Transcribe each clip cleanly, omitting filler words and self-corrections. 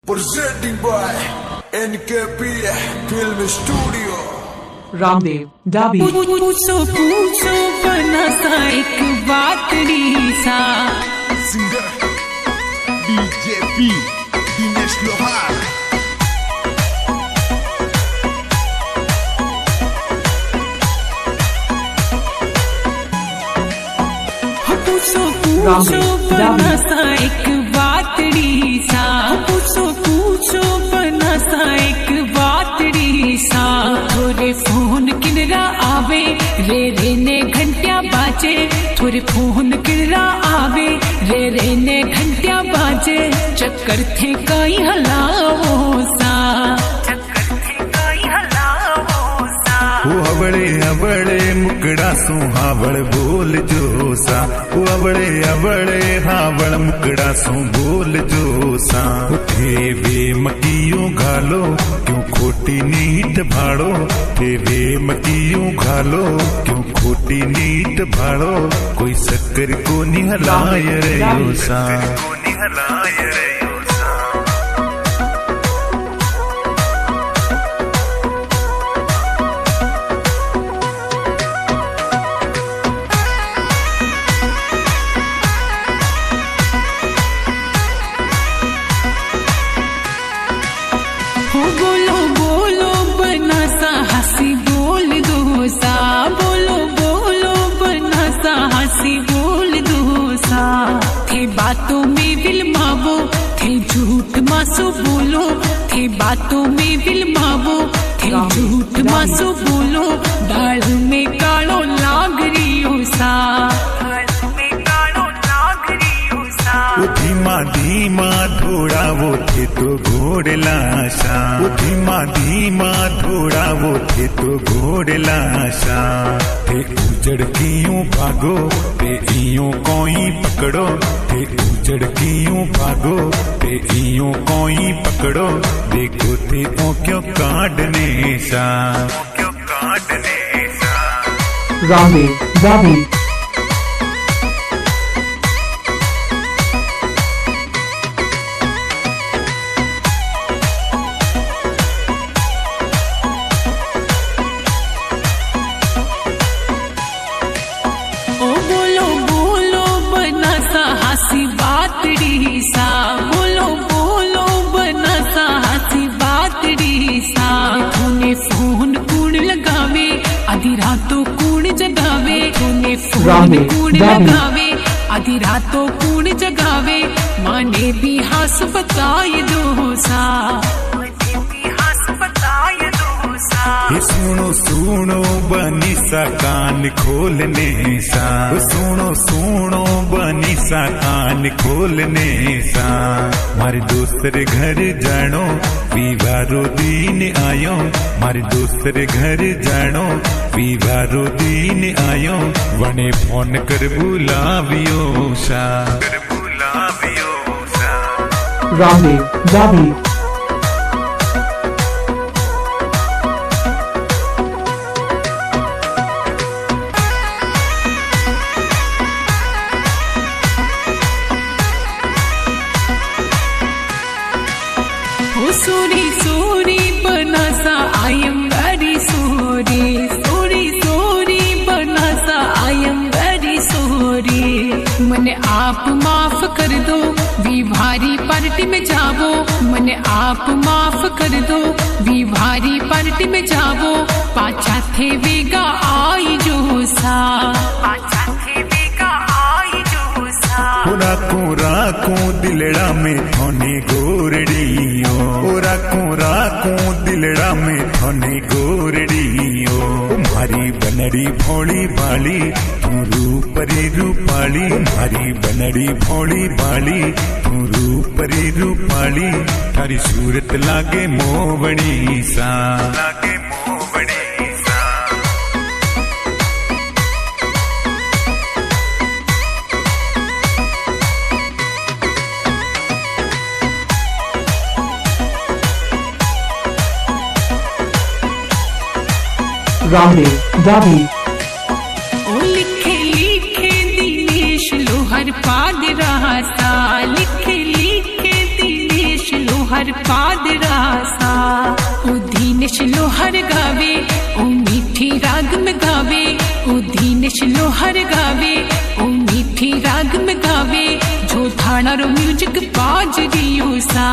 Presenting by NKP Film Studio. Ramdev डाबी। पूछो पूछो बना सा एक बातड़ी सा Singer DJP Dinesh Lohar. पूछो पूछो बना सा एक बातड़ी सा पूछो पूछो बना सा एक बातड़ी सा थोड़े फोन किनरा आवे रे रे ने घंटिया बाजे थोड़े फोन किनरा आवे रे रे ने घंटिया बाजे चक्कर थे कई हलावो सा वो अबड़े अबड़े मुकड़ा सो हावड़ बोल जोसा वो अबड़े अबड़े हावड़ मुकड़ा सो बोल जोसा थे वे मकियों घालो क्यों खोटी नीट भाड़ो थे वे मकियों घालो क्यों खोटी नीट भाड़ो कोई शक्कर को निहलाय रे योसा बोलो बोलो बना सा हंसी बोल दो सा बोलो बोलो बना सा हंसी बोल दो सा थे बातों में विलमावो थे झूठ मासो बोलो थे बातों में विलमावो थे झूठ मासो बोलो डाल में कालो लाग रियो सा धीमा धीमा थोड़ा वो थे तो घोड़ लाशा धीमा धीमा थोड़ा वो थे तो घोड़ लाशा थे उजड़ क्यों भागो थे इयों कोई पकड़ो थे उजड़ क्यों भागो थे इयों कोई पकड़ो देखो थे ओ क्यों काटने सा रामदेव डाबी। हंसी बातड़ी सा बोलो बोलो बना सा हंसी बातड़ी सा तूने फोन कूण लगावे आधी रातों कूण जगावे तूने फोन कूण लगावे आधी रातों कूण जगावे माने भी हंस बताए दो सा ये सुनो सुनो बनी सा कान खोलने सा सुनो सुनो बनी सा कान खोलने सा मारे दूसरे घर जानो विवारो दिन आयो मारे दूसरे घर जानो विवारो दिन आयो वने फोन कर बुलावियो सा रामदेव डाबी। सोरी सोरी बना सा I am very sorry sorry sorry बना सा आई एम वेरी सोरी मने आप माफ कर दो विवारी पार्टी में जावो मने आप माफ कर दो विवारी पार्टी में जावो पाछा थे वेगा आई जो सा राखू दिलड़ा में थोने गोरड़ियो राखू दिलड़ा में थोने गोरड़ियो मारी बनड़ी भोली बाली तू रूपरी रूपाली मारी बनड़ी भोली बाली तू रूपरी रूपाली थारी सूरत लागे मोवणी सा रामदेव डाबी। ओ लिखे लिखे दिनेश लोहर पाद रहा सा लिखे लिखे दिनेश लोहर लोहार पादरासा ओ दीनेश लोहार गावे ओ मीठी राग में गावे ओ दीनेश लोहार गावे ओ मीठी राग में गावे जो थाना रो म्यूजिक बाज रियो सा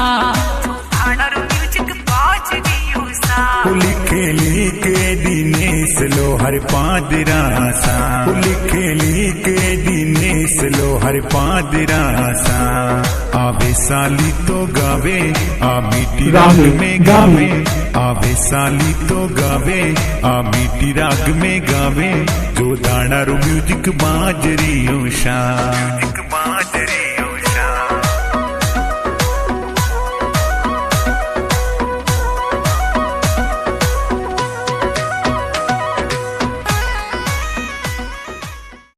थाना रो म्यूजिक बाज रियो सा लिखे दिनेश लोहर पादरासा लिखे दिनेश लोहर पादरासा आवे साली तो गावे आ मीठी राग में गावे आवे साली तो गावे आ मीठी राग में गावे जो दाना रो म्यूजिक बाज रियो सा